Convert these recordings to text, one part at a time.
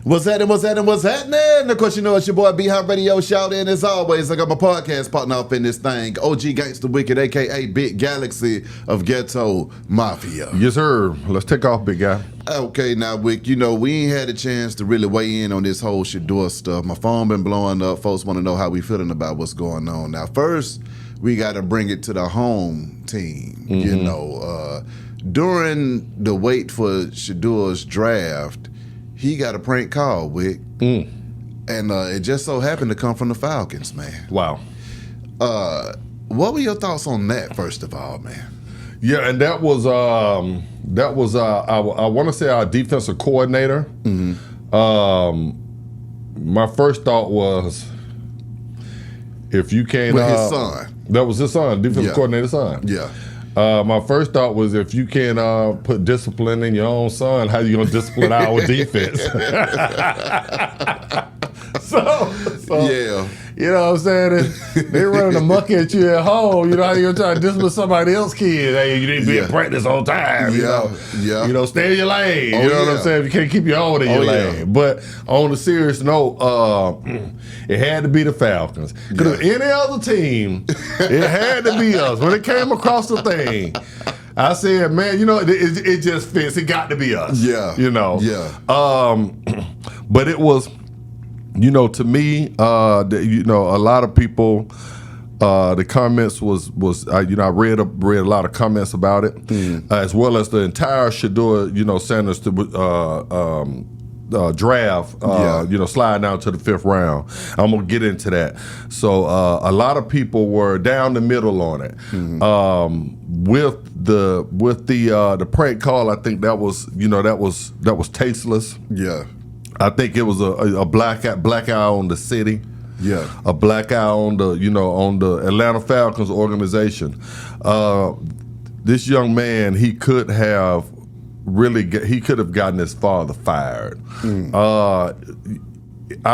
What's happening? Of course, you know it's your boy B-Hop Radio. Shout in as always. I got my podcast partner up in this thing. OG Gangsta Wicked, a.k.a. Big Galaxy of Ghetto Mafia. Yes, sir. Let's take off, big guy. Okay, now, Wick, you know, we ain't had a chance to really weigh in on this whole Shedeur stuff. My phone been blowing up. Folks want to know how we feeling about what's going on. Now, first, we got to bring it to the home team. Mm-hmm. You know, during the wait for Shedeur's draft, he got a prank call, Wick. And it just so happened to come from the Falcons, man. Wow. What were your thoughts on that, first of all, man? Yeah, and that was I want to say our defensive coordinator. Mm-hmm. My first thought was, if you can't, his son. That was his son, defensive coordinator's son. Yeah. My first thought was, if you can't put discipline in your own son, how you gonna discipline our defense? So yeah, you know what I'm saying? They running a muck at you at home. You know how you gonna try to discipline somebody else's kid? Hey, you didn't be in practice on time. You know, stay in your lane. You know what I'm saying? You can't keep your own in your lane. But on a serious note, it had to be the Falcons. Because any other team, it had to be us. When it came across the thing, I said, man, you know, it just fits. It got to be us. Yeah. You know. Yeah. But it was, you know, to me, you know, a lot of people, the comments was you know, I read a lot of comments about it, as well as the entire Shedeur, you know, Sanders draft, you know, sliding down to the 5th round. I'm gonna get into that. So a lot of people were down the middle on it. With the prank call, I think that was, you know, that was tasteless. Yeah. I think it was a black eye on the city. Yeah. A black eye on the, you know, on the Atlanta Falcons organization. This young man, he could have gotten his father fired. I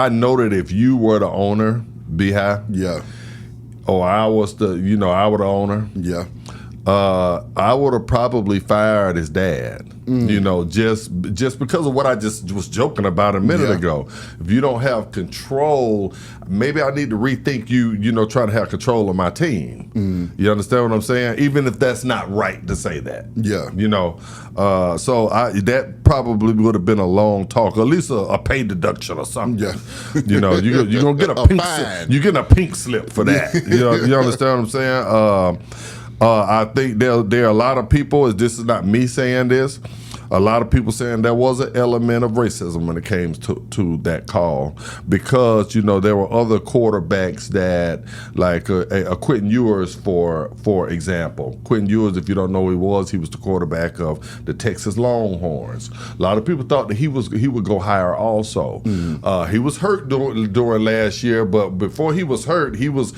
know that if you were the owner, B-High, or I was the, you know, I were the owner, I would have probably fired his dad. You know, just because of what I just was joking about a minute ago. If you don't have control, maybe I need to rethink you know, trying to have control of my team. You understand what I'm saying? Even if that's not right to say that. Yeah. You know, so that probably would have been a long talk, or at least a pay deduction or something. Yeah. You know, you're gonna get a pink slip. You're getting a pink slip for that. You understand what I'm saying? I think there are a lot of people, this is not me saying this, a lot of people saying there was an element of racism when it came to that call, because, you know, there were other quarterbacks that, like a Quentin Ewers, for example. Quentin Ewers, if you don't know who he was the quarterback of the Texas Longhorns. A lot of people thought that he would go higher also. He was hurt during last year, but before he was hurt, he was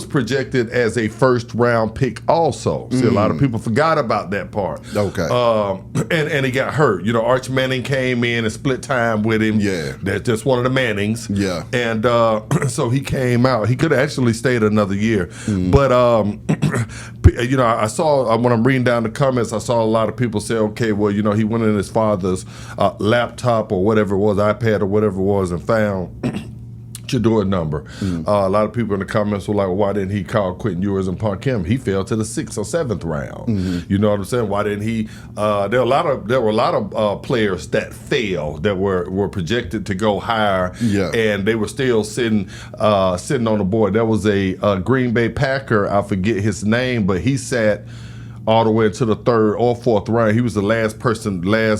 projected as a 1st round pick also. See, a lot of people forgot about that part. Okay. And he got hurt. You know, Arch Manning came in and split time with him. Yeah. That's just one of the Mannings. Yeah. And so he came out. He could have actually stayed another year. But, you know, I saw, when I'm reading down the comments, I saw a lot of people say, okay, well, you know, he went in his father's laptop or whatever it was, iPad or whatever it was, and found Shedeur number. A lot of people in the comments were like, well, why didn't he call Quentin Ewers and punk him? He fell to the 6th or 7th round. You know what I'm saying? Why didn't he? There were a lot of players that failed that were projected to go higher, and they were still sitting on the board. There was a Green Bay Packer, I forget his name, but he sat all the way to the 3rd or 4th round. He was the last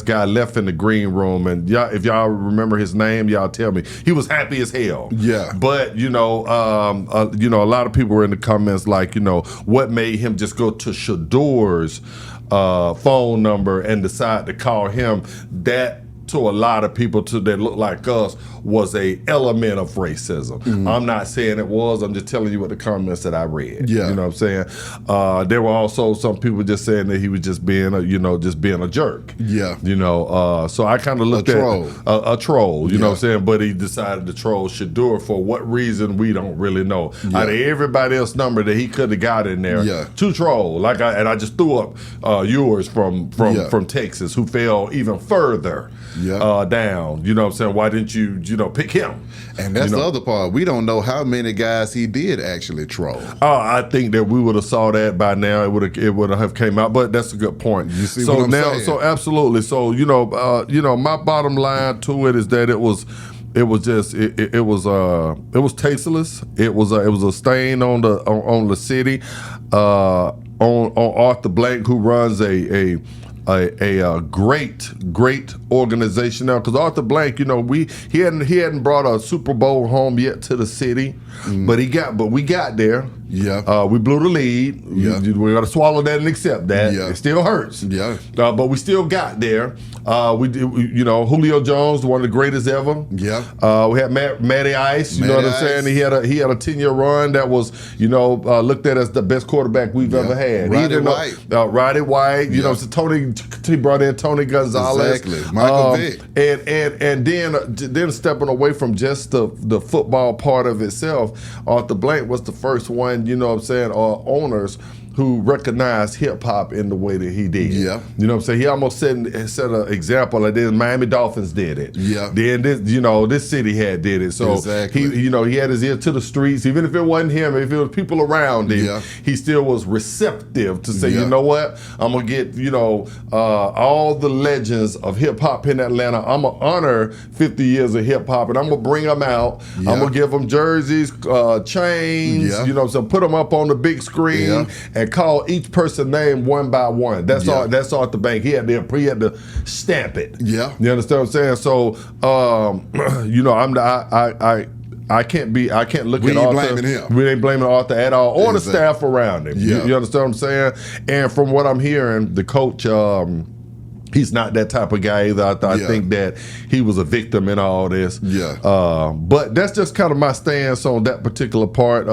guy left in the green room. And if y'all remember his name, y'all tell me. He was happy as hell. Yeah. But, you know, a lot of people were in the comments like, you know, what made him just go to Shedeur's phone number and decide to call him? That, to a lot of people that look like us, was a element of racism. I'm not saying it was. I'm just telling you what the comments that I read. Yeah. You know what I'm saying? There were also some people just saying that he was just being a jerk. Yeah. You know, so I kind of looked at a troll, you know what I'm saying? But he decided to troll Shedeur for what reason, we don't really know. Out of everybody else's number that he could have got in there to troll. I just threw up Ewers from Texas, who fell even further. down. You know what I'm saying? Why didn't you, pick him? And that's the other part. We don't know how many guys he did actually troll. I think that we would have saw that by now. It would have came out. But that's a good point. You see what I'm saying? So absolutely. So my bottom line to it is that it was tasteless. It was a stain on the city. On Arthur Blank, who runs a great organization now, because Arthur Blank, he hadn't brought a Super Bowl home yet to the city, but we got there. Yeah, we blew the lead. Yeah, we got to swallow that and accept that. Yeah. It still hurts. Yeah, but we still got there. Julio Jones, one of the greatest ever. Yeah, we had Matty Ice. You know what I'm saying? He had a 10-year run that was looked at as the best quarterback we've ever had. Roddy White. Roddy White. You know, so he brought in Tony Gonzalez. Exactly. Michael Vick. And then stepping away from just the football part of itself, Arthur Blank was the first one. You know what I'm saying? Owners who recognized hip hop in the way that he did. Yeah. You know what I'm saying? He almost set an example. Like then Miami Dolphins did it. Yeah. Then this city did it. So he had his ear to the streets. Even if it wasn't him, if it was people around him, he still was receptive to say, you know what? I'm gonna get all the legends of hip hop in Atlanta. I'm gonna honor 50 years of hip hop, and I'm gonna bring them out. Yeah. I'm gonna give them jerseys, chains. Yeah. You know, so put them up on the big screen and call each person name one by one. That's all. That's Arthur Blank. He had to stamp it. Yeah, you understand what I'm saying? So, I can't look at Arthur. We ain't blaming him. We ain't blaming Arthur at all, or the staff around him. Yeah. You understand what I'm saying? And from what I'm hearing, the coach, he's not that type of guy either. I think that he was a victim in all this. Yeah. But that's just kind of my stance on that particular part.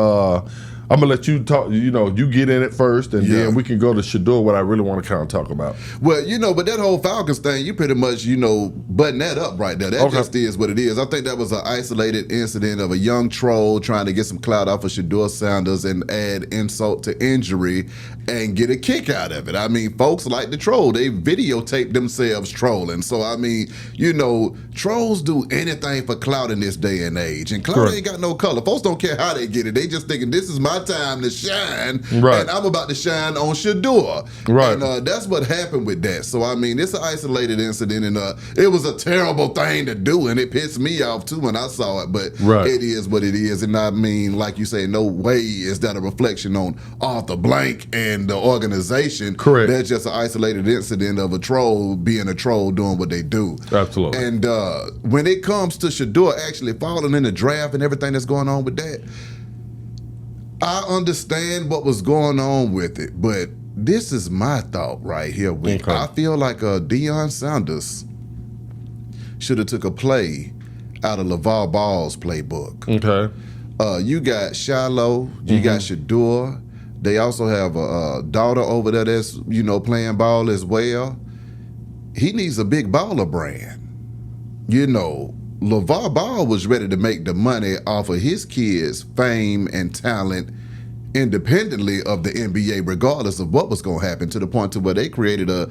I'm gonna let you talk. You get in it first, and then we can go to Shedeur, what I really want to kind of talk about. Well, but that whole Falcons thing, you pretty much, button that up right there. That just is what it is. I think that was an isolated incident of a young troll trying to get some clout off of Shedeur Sanders and add insult to injury and get a kick out of it. I mean, folks like to troll. They videotape themselves trolling. So, I mean, trolls do anything for clout in this day and age. And clout ain't got no color. Folks don't care how they get it. They just thinking, this is my time to shine, and I'm about to shine on Shedeur. Right. And that's what happened with that. So, I mean, it's an isolated incident, and it was a terrible thing to do, and it pissed me off, too, when I saw it. But it is what it is. And I mean, like you say, no way is that a reflection on Arthur Blank and the organization. Correct. That's just an isolated incident of a troll being a troll doing what they do. Absolutely. And when it comes to Shedeur actually falling in the draft and everything that's going on with that, I understand what was going on with it, but this is my thought right here. I feel like Deion Sanders should have took a play out of LeVar Ball's playbook. Okay. You got Shiloh, you got Shedeur. They also have a daughter over there that's, playing ball as well. He needs a big baller brand. LeVar Ball was ready to make the money off of his kids' fame and talent independently of the NBA, regardless of what was going to happen, to the point to where they created a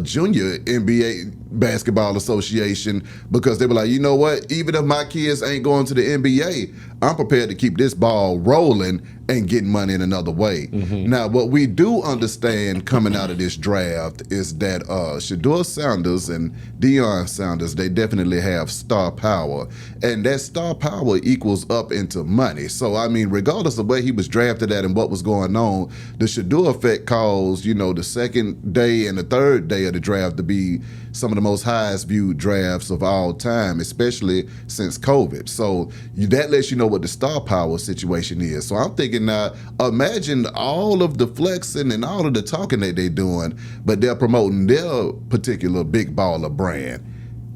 junior NBA basketball association, because they were like, you know what, even if my kids ain't going to the NBA, I'm prepared to keep this ball rolling and getting money in another way. Now, what we do understand coming out of this draft is that Shedeur Sanders and Deion Sanders, they definitely have star power, and that star power equals up into money. So, I mean, regardless of where he was drafted at and what was going on, the Shedeur effect caused, the second day and the third day of the draft to be some of the most highest viewed drafts of all time, especially since COVID. So that lets you know what the star power situation is. So I'm thinking now, imagine all of the flexing and all of the talking that they're doing, but they're promoting their particular big baller brand.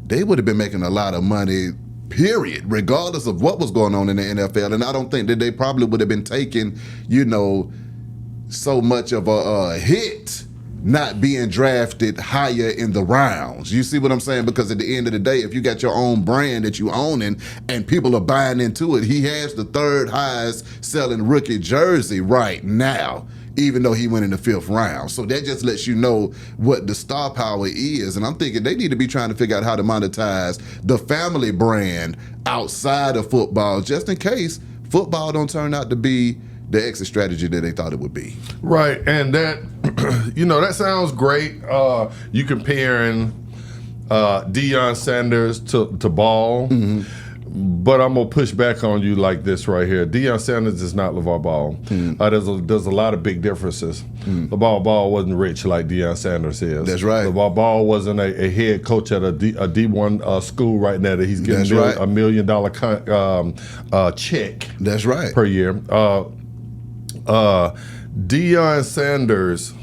They would have been making a lot of money, period, regardless of what was going on in the NFL. And I don't think that they probably would have been taking, so much of a hit not being drafted higher in the rounds. You see what I'm saying? Because at the end of the day, if you got your own brand that you own and people are buying into it, he has the third highest selling rookie jersey right now even though he went in the 5th round. So that just lets you know what the star power is. And I'm thinking they need to be trying to figure out how to monetize the family brand outside of football, just in case football don't turn out to be the exit strategy that they thought it would be. Right, and that, that sounds great. You comparing Deion Sanders to Ball, but I'm gonna push back on you like this right here. Deion Sanders is not LeVar Ball. There's a lot of big differences. LeVar Ball wasn't rich like Deion Sanders is. That's right. LeVar Ball wasn't a head coach at a D1 school right now that he's getting $1 million check. That's right. Per year. Deion Sanders,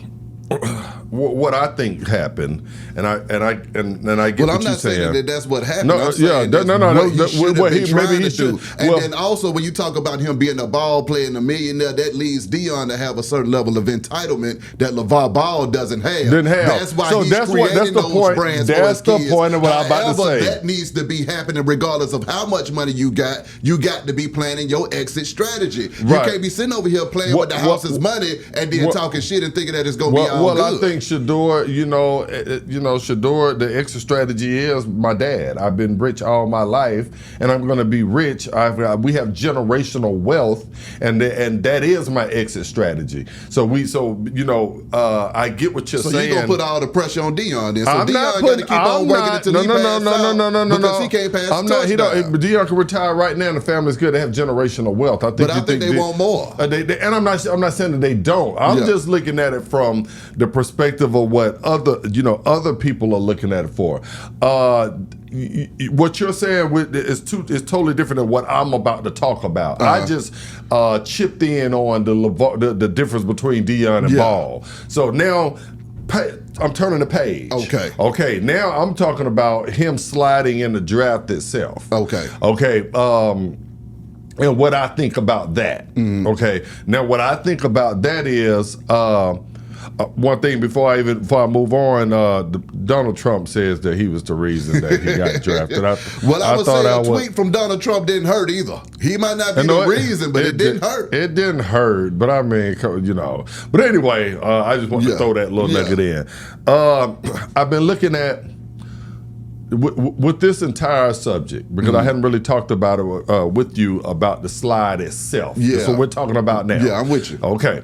what I think happened, and I get what you're saying. Well, I'm not saying that that's what happened. No, What he should. And then also when you talk about him being a ball player and a millionaire, that leads Deion to have a certain level of entitlement that LeVar Ball doesn't have. That's why he's creating those brands for his kids. That's the point of what I'm about to say. That needs to be happening regardless of how much money you got. You got to be planning your exit strategy. You can't be sitting over here playing with the house's money and then talking shit and thinking that it's going to be all good. Well, I think Shedeur, Shedeur, the exit strategy is my dad. I've been rich all my life, and I'm going to be rich. We have generational wealth, and that is my exit strategy. I get what you're saying. So you gonna put all the pressure on Deion then? So Deion got to keep on working until he passes out because he can't pass the touchdown. Deion can retire right now, and the family's good to have generational wealth. I think they want more. And I'm not saying that they don't. I'm just looking at it from the perspective of what other people are looking at it for. What you're saying is totally different than what I'm about to talk about. I just chipped in on the difference between Deion and Ball. So now I'm turning the page. Okay. Now I'm talking about him sliding in the draft itself. Okay. And what I think about that. Okay. Now what I think about that is. One thing before I move on, Donald Trump says that he was the reason that he got drafted. I would say a tweet from Donald Trump didn't hurt either. He might not be the reason, but it didn't hurt. It didn't hurt, but I mean, But anyway, I just want to throw that little nugget in. I've been looking at with this entire subject because I hadn't really talked about it with you about the slide itself. Yeah, that's what we're talking about now. Yeah, I'm with you. Okay.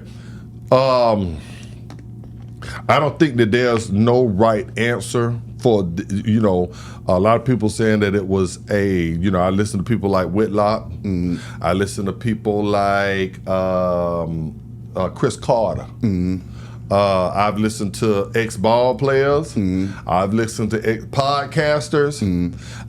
I don't think that there's no right answer for, a lot of people saying that it was I listen to people like Whitlock. I listen to people like Chris Carter. I've listened to ex-ball players. I've listened to podcasters.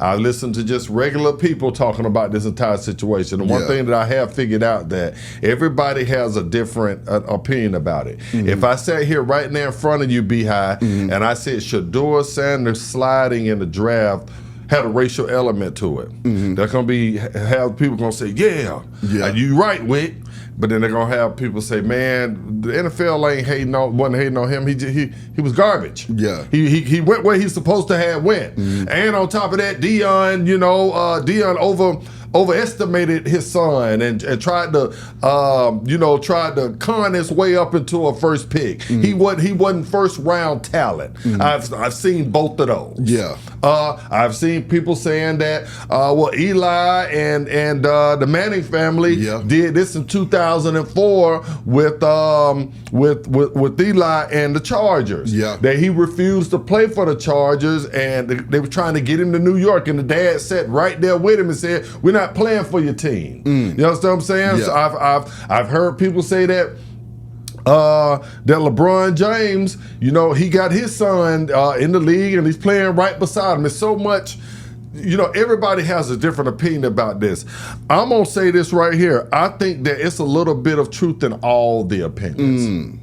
I've listened to just regular people talking about this entire situation. And one thing that I have figured out that everybody has a different opinion about it. If I sat here right now in front of you, B-High, and I said Shedeur Sanders sliding in the draft had a racial element to it, they're going to have people going to say, yeah, you right, Wick. But then they're gonna have people say, "Man, the NFL wasn't hating on him. He was garbage. Yeah, he went where he's supposed to have went." And on top of that, Deion, Deion overestimated his son and tried to con his way up into a first pick. He wasn't first round talent. I've seen both of those. Yeah, I've seen people saying that Eli and the Manning family did this in 2004 with Eli and the Chargers. Yeah, that he refused to play for the Chargers and they were trying to get him to New York and the dad sat right there with him and said, "We're not playing for your team." You understand what I'm saying? Yeah. So I've heard people say that that LeBron James, he got his son in the league and he's playing right beside him. It's so much, everybody has a different opinion about this. I'm gonna say this right here. I think that it's a little bit of truth in all the opinions.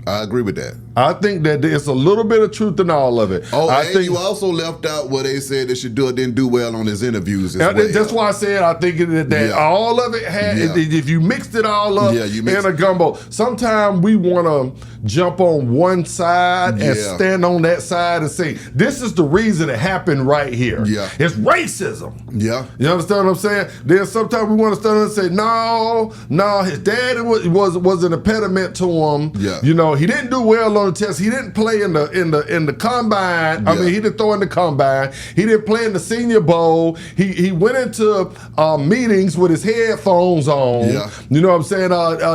I agree with that. I think that there's a little bit of truth in all of it. Oh, I and think you also left out where they said that Shedeur didn't do well on his interviews as well. That's why I said I think that all of it had, if you mixed it all up in a gumbo, sometimes we want to jump on one side and stand on that side and say, this is the reason it happened right here. Yeah. It's racism. Yeah. You understand what I'm saying? Then sometimes we want to stand and say, no, his dad was an impediment to him. Yeah. You know, he didn't do well on the test. He didn't play in the combine. I mean, he didn't throw in the combine. He didn't play in the Senior Bowl. He went into meetings with his headphones on. Yeah. You know what I'm saying?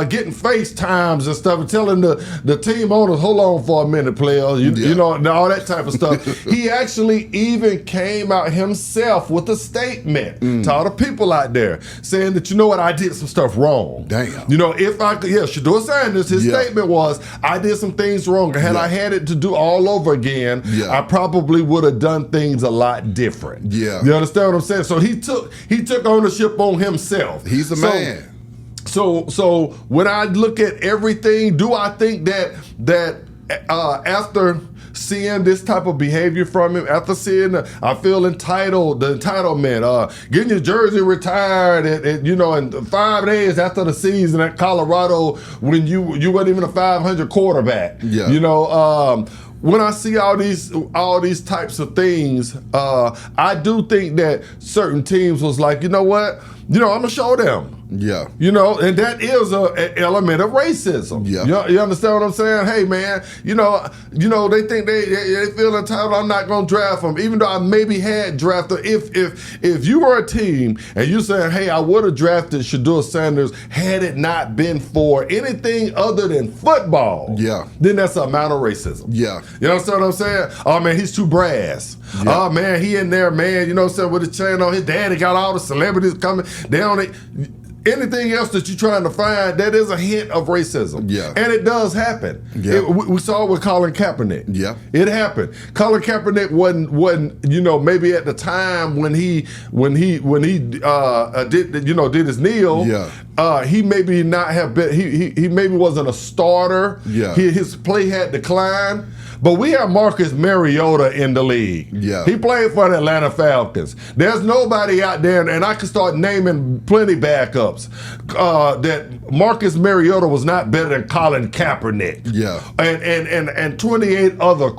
Getting FaceTimes and stuff and telling the team owners, hold on for a minute, player. You know, and all that type of stuff. He actually even came out himself with a statement to all the people out there saying that, you know what, I did some stuff wrong. Damn. You know, if I could, Shedeur Sanders, his statement was, I did some things wrong. Had I had it to do all over again, I probably would have done things a lot different. Yeah. You understand what I'm saying? So he took ownership on himself. He's a man. So when I look at everything, do I think that after seeing this type of behavior from him, after seeing I feel entitled, the entitlement, getting your jersey retired in 5 days after the season at Colorado when you weren't even a 500 quarterback. Yeah. You know, when I see all these types of things, I do think that certain teams was like, you know what, I'm gonna show them. Yeah. You know, and that is an element of racism. Yeah. You understand what I'm saying? Hey, man, you know, they think they feel entitled. I'm not going to draft them, even though I maybe had drafted. If you were a team and you saying, hey, I would have drafted Shedeur Sanders had it not been for anything other than football. Yeah. Then that's an amount of racism. Yeah. You understand what I'm saying? Oh, man, he's too brass. Yeah. Oh, man, he in there, man, you know what I'm saying, with his chain on. His daddy got all the celebrities coming down it. Anything else that you're trying to find, that is a hint of racism. Yeah. And it does happen. Yeah. We saw it with Colin Kaepernick. Yeah. It happened. Colin Kaepernick wasn't, maybe at the time when he did his kneel, he maybe not have been, he maybe wasn't a starter. Yeah. His play had declined. But we have Marcus Mariota in the league. Yeah. He played for the Atlanta Falcons. There's nobody out there, and I can start naming plenty backups, that Marcus Mariota was not better than Colin Kaepernick. Yeah. And 28 other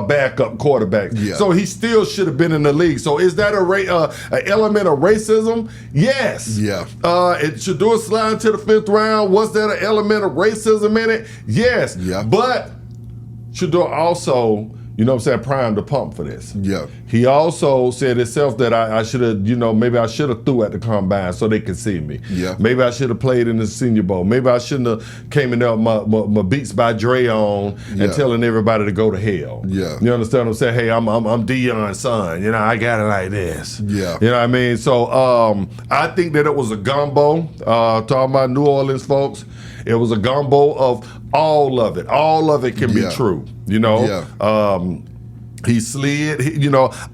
backup quarterbacks. Yeah. So he still should have been in the league. So is that an element of racism? Yes. Yeah. Shedeur sliding to the 5th round, was that an element of racism in it? Yes. Yeah. But Shedeur also, primed the pump for this. Yeah. He also said himself that I should have, maybe I should have threw at the combine so they could see me. Yeah. Maybe I should have played in the Senior Bowl. Maybe I shouldn't have came in there with my Beats by Dre on and telling everybody to go to hell. Yeah. You understand what I'm saying? Hey, I'm Deion's son. I got it like this. Yeah. You know what I mean? So I think that it was a gumbo. Talking about New Orleans folks, it was a gumbo of all of it. All of it can be true. He slid.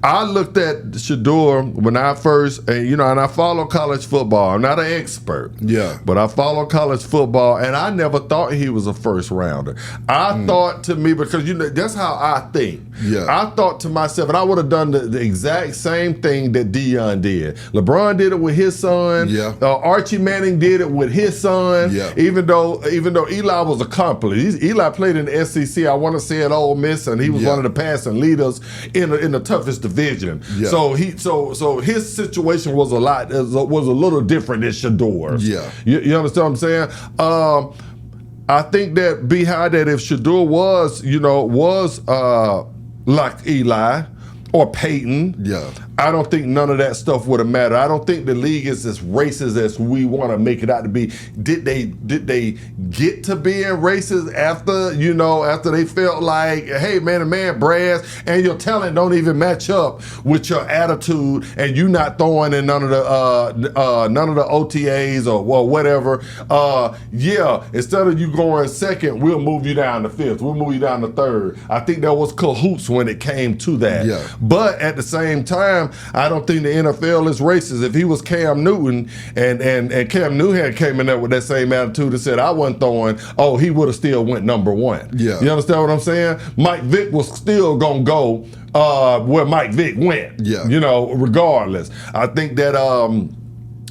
I looked at Shedeur when I first, and I follow college football. I'm not an expert. Yeah. But I follow college football, and I never thought he was a first rounder. I thought to me, because that's how I think. Yeah. I thought to myself, and I would have done the exact same thing that Deion did. LeBron did it with his son. Yeah. Archie Manning did it with his son. Yeah. Even though Eli was accomplished. Eli played in the SEC. I want to say at Ole Miss, and he was one of the passing leaders in the toughest division. Yeah. So his situation was a little different than Shedeur. Yeah. You understand what I'm saying? I think that behind that, if Shedeur was like Eli or Peyton, yeah, I don't think none of that stuff would have mattered. I don't think the league is as racist as we want to make it out to be. Did they get to being racist after they felt like, hey man, the man brass and your talent don't even match up with your attitude, and you not throwing in none of the OTAs or whatever. Instead of you going second, we'll move you down to 5th. We'll move you down to 3rd. I think there was cahoots when it came to that. Yeah. But at the same time, time, I don't think the NFL is racist. If he was Cam Newton and Cam Newton had came in there with that same attitude and said I wasn't throwing, he would have still went number one. Yeah. You understand what I'm saying? Mike Vick was still gonna go where Mike Vick went. Yeah. Regardless. I think that the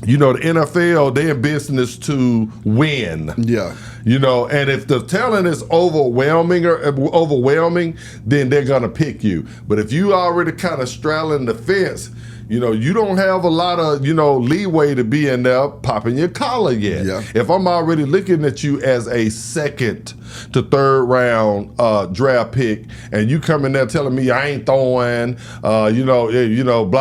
NFL, they're in business to win. Yeah. And if the talent is overwhelming, then they're gonna pick you. But if you already kind of straddling the fence, you don't have a lot of, leeway to be in there popping your collar yet. Yeah. If I'm already looking at you as a second to third round draft pick, and you come in there telling me I ain't throwing, blah,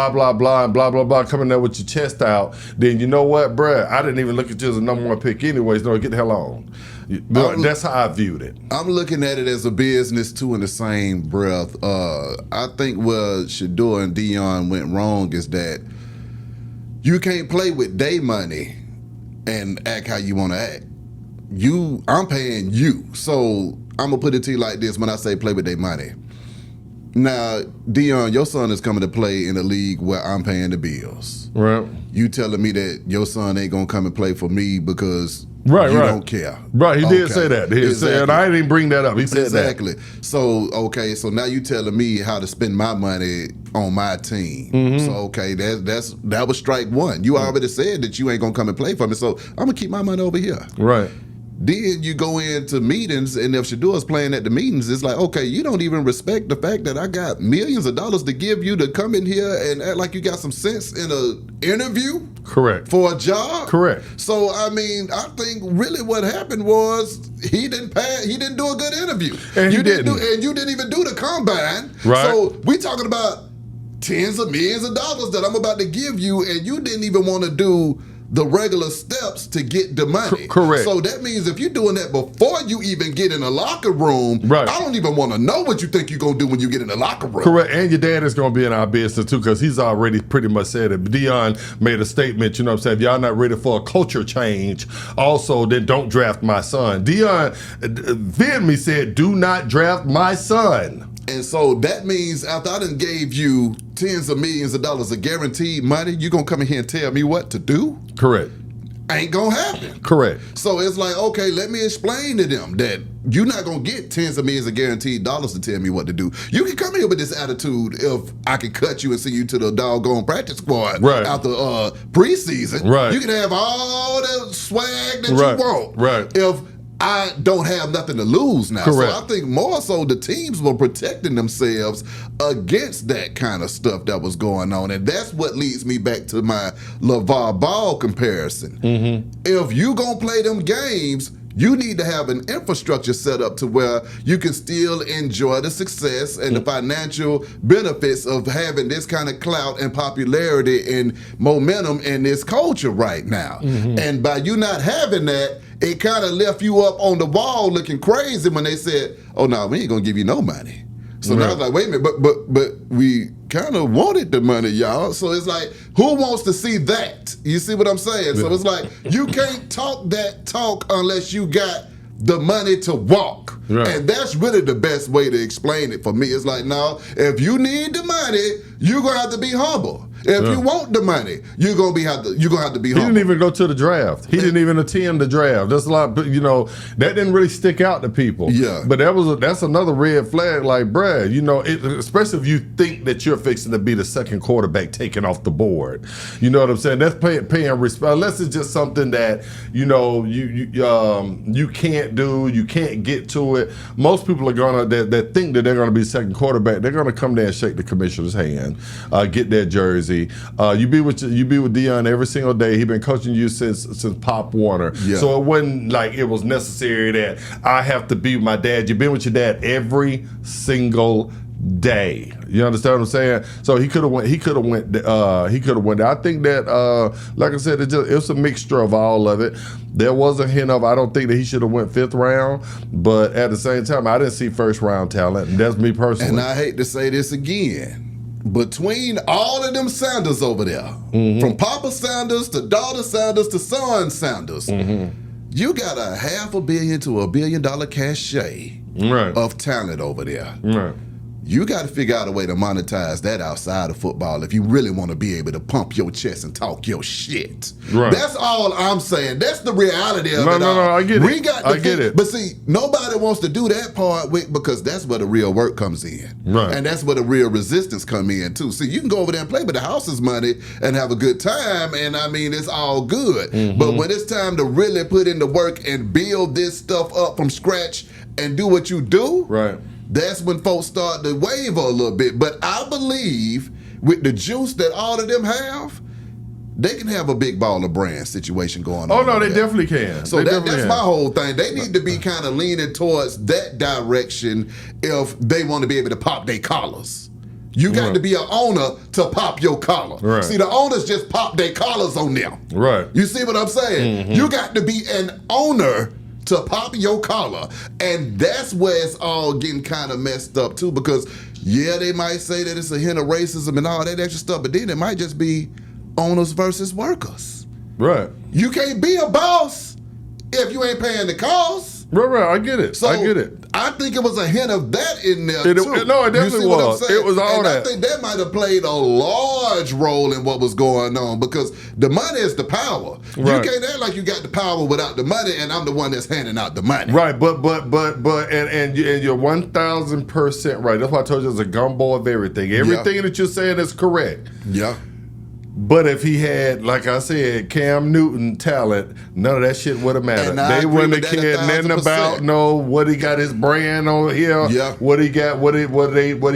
blah, blah, and blah, blah, blah, coming there with your chest out, then you know what, bruh, I didn't even look at you as a number one pick anyways. No, get the hell on. That's how I viewed it. I'm looking at it as a business too in the same breath. I think where Shedeur and Dion went wrong is that you can't play with day money and act how you want to act. I'm paying you. So I'm gonna put it to you like this when I say play with day money. Now, Dion, your son is coming to play in a league where I'm paying the bills. Right. You telling me that your son ain't gonna come and play for me because you don't care. Right, he did say that. He said, and I didn't bring that up. He said exactly. that. So now you telling me how to spend my money on my team. Mm-hmm. So that was strike one. You already said that you ain't gonna come and play for me, so I'm gonna keep my money over here. Right. Then you go into meetings, and if Shedeur's playing at the meetings, it's like, okay, you don't even respect the fact that I got millions of dollars to give you to come in here and act like you got some sense in an interview. Correct. For a job. Correct. So I think really what happened was he didn't do a good interview, and you didn't even do the combine. Right. So we talking about tens of millions of dollars that I'm about to give you, and you didn't even want to do the regular steps to get the money. Correct. So that means if you're doing that before you even get in the locker room, right. I don't even want to know what you think you're going to do when you get in the locker room. Correct. And your dad is going to be in our business too, because he's already pretty much said it. Dion made a statement, you know what I'm saying, if y'all not ready for a culture change, also then don't draft my son. Dion, Vinme said, do not draft my son. And so that means after I done gave you tens of millions of dollars of guaranteed money, you gonna come in here and tell me what to do? Correct. Ain't gonna happen. Correct. So it's like, okay, let me explain to them that you're not gonna get tens of millions of guaranteed dollars to tell me what to do. You can come here with this attitude if I can cut you and send you to the doggone practice squad after preseason. Right. You can have all the swag that you want. Right. If I don't have nothing to lose now. Correct. So I think more so the teams were protecting themselves against that kind of stuff that was going on. And that's what leads me back to my LeVar Ball comparison. Mm-hmm. If you gonna play them games, you need to have an infrastructure set up to where you can still enjoy the success and the financial benefits of having this kind of clout and popularity and momentum in this culture right now. Mm-hmm. And by you not having that, it kind of left you up on the wall looking crazy when they said, oh, no, we ain't going to give you no money. So now I was like, wait a minute, but we kind of wanted the money, y'all. So it's like, who wants to see that? You see what I'm saying? So it's like, you can't talk that talk unless you got the money to walk. Right. And that's really the best way to explain it for me. It's like, no, if you need the money, you're going to have to be humble. If you want the money, you're gonna have to be humble. He didn't even go to the draft. He didn't even attend the draft. That's a lot. That didn't really stick out to people. Yeah. But that's another red flag. Like, bruh, especially if you think that you're fixing to be the second quarterback taken off the board. You know what I'm saying? That's paying respect. Unless it's just something that you can't do. You can't get to it. Most people are gonna that think that they're gonna be second quarterback. They're gonna come there and shake the commissioner's hand, get their jersey. You be with Dion every single day. He been coaching you since Pop Warner. Yeah. So it wasn't like it was necessary that I have to be with my dad. You've been with your dad every single day. You understand what I'm saying? So he could have went. I think that, like I said, it was a mixture of all of it. There was a hint of I don't think that he should have went 5th round, but at the same time, I didn't see 1st round talent. And that's me personally. And I hate to say this again. Between all of them Sanders over there, from Papa Sanders to daughter Sanders to son Sanders, you got $500 million to $1 billion cachet of talent over there. Right. You got to figure out a way to monetize that outside of football if you really want to be able to pump your chest and talk your shit. Right. That's all I'm saying. That's the reality of it all. No, I get it. We got I get it. But see, nobody wants to do that part because that's where the real work comes in. Right. And that's where the real resistance come in too. See, you can go over there and play with the house's money and have a good time, and I mean, it's all good. Mm-hmm. But when it's time to really put in the work and build this stuff up from scratch and do what you do, right, that's when folks start to waver a little bit. But I believe with the juice that all of them have, they can have a big baller brand situation going on. Oh, no, they definitely can. So that's my whole thing. They need to be kind of leaning towards that direction if they want to be able to pop their collars. You got to be an owner to pop your collar. Right. See, the owners just pop their collars on them. Right. You see what I'm saying? Mm-hmm. You got to be an owner to pop your collar. And that's where it's all getting kind of messed up too, because yeah, they might say that it's a hint of racism and all that extra stuff, but then it might just be owners versus workers. Right. You can't be a boss if you ain't paying the costs. Right, I get it. So I get it. I think it was a hint of that in there too. No, it definitely was. It was all and that. I think that might have played a large role in what was going on, because the money is the power. Right. You can't act like you got the power without the money, and I'm the one that's handing out the money. Right, but you're 1,000% right. That's why I told you it's a gumbo of everything. Everything that you're saying is correct. Yeah. But if he had, like I said, Cam Newton talent, none of that shit would have mattered. They wouldn't have cared nothing about what he got his brand on here. Yeah. What he got, what he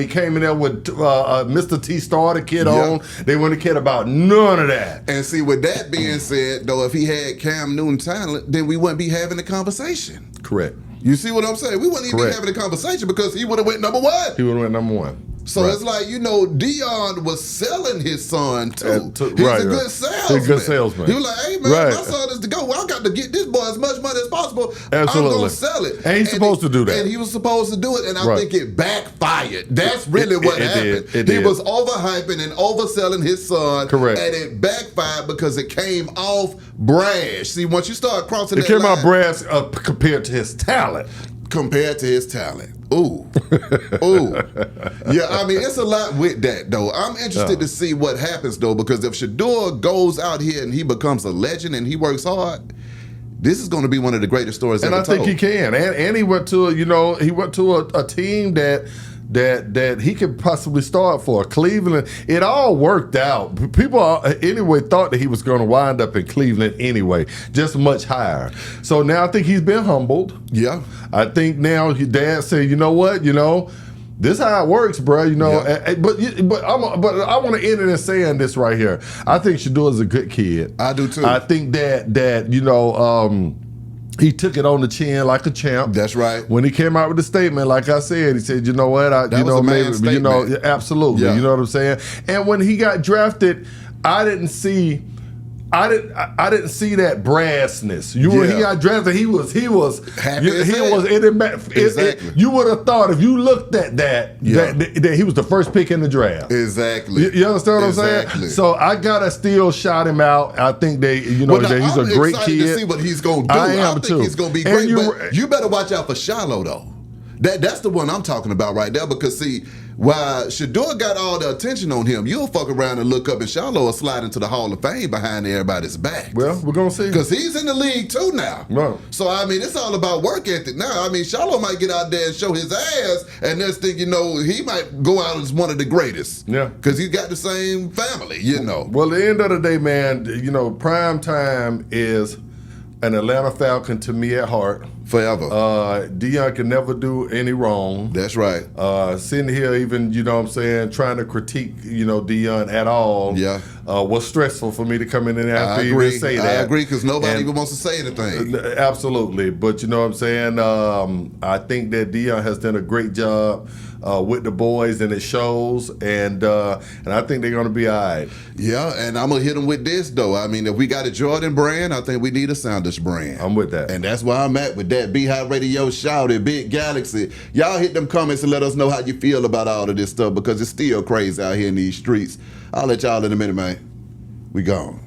came in there with Mr. T starter kid on. They wouldn't have cared about none of that. And see, with that being said, though, if he had Cam Newton talent, then we wouldn't be having the conversation. Correct. You see what I'm saying? We wouldn't even be having a conversation because he would have went number one. He would have went number one. So it's like, Deion was selling his son too. He's a good salesman. He's a good salesman. He was like, hey man, my son is to go. Well, I got to get this boy as much money as possible. Absolutely. I'm going to sell it. And he's supposed to do that. And he was supposed to do it, and I think it backfired. That's really what happened. He was overhyping and overselling his son. Correct. And it backfired because it came off brash. See, once you start crossing that line. It came out brash compared to his talent. Compared to his talent. Ooh. Ooh. Yeah, I mean, it's a lot with that, though. I'm interested to see what happens, though, because if Shedeur goes out here and he becomes a legend and he works hard, this is going to be one of the greatest stories ever told. And I think he can. And he went to, a team that he could possibly start for. Cleveland. It all worked out. People anyway thought that he was going to wind up in Cleveland anyway, just much higher. So now I think he's been humbled. Yeah. I think now his dad said, you know what, this is how it works, bro. But I want to end it in saying this right here. I think Shedeur is a good kid. I do too. I think that he took it on the chin like a champ. That's right. When he came out with the statement, like I said, he said, you know what, absolutely. Yeah. You know what I'm saying? And when he got drafted, I didn't see that brassness. When he got drafted, he was happy. Exactly. You would have thought if you looked at that he was the first pick in the draft. Exactly. You understand what I'm saying? So I gotta still shout him out. I think that he's a great kid. To see what he's gonna do. I think he's gonna be great. But you better watch out for Shiloh though. That's the one I'm talking about right there, because see, while Shedeur got all the attention on him, you'll fuck around and look up and Shiloh will slide into the Hall of Fame behind everybody's back. Well, we're going to see. Because he's in the league too now. Right. So, I mean, it's all about work ethic now. I mean, Shiloh might get out there and show his ass, and next thing you know, he might go out as one of the greatest. Yeah. Because he's got the same family, Well, at the end of the day, man, prime time is an Atlanta Falcon to me at heart. Forever. Deion can never do any wrong. That's right. Sitting here even, trying to critique, Deion at all. Yeah. Was stressful for me to come in and have to even say that. I agree, because nobody even wants to say anything. Absolutely. But you know what I'm saying? I think that Deion has done a great job with the boys, and it shows, and I think they're going to be all right. Yeah, and I'm going to hit them with this, though. I mean, if we got a Jordan brand, I think we need a Sounders brand. I'm with that. And that's where I'm at with that. Beehive Radio Shouted, Big Galaxy. Y'all hit them comments and let us know how you feel about all of this stuff, because it's still crazy out here in these streets. I'll let y'all in a minute, man. We gone.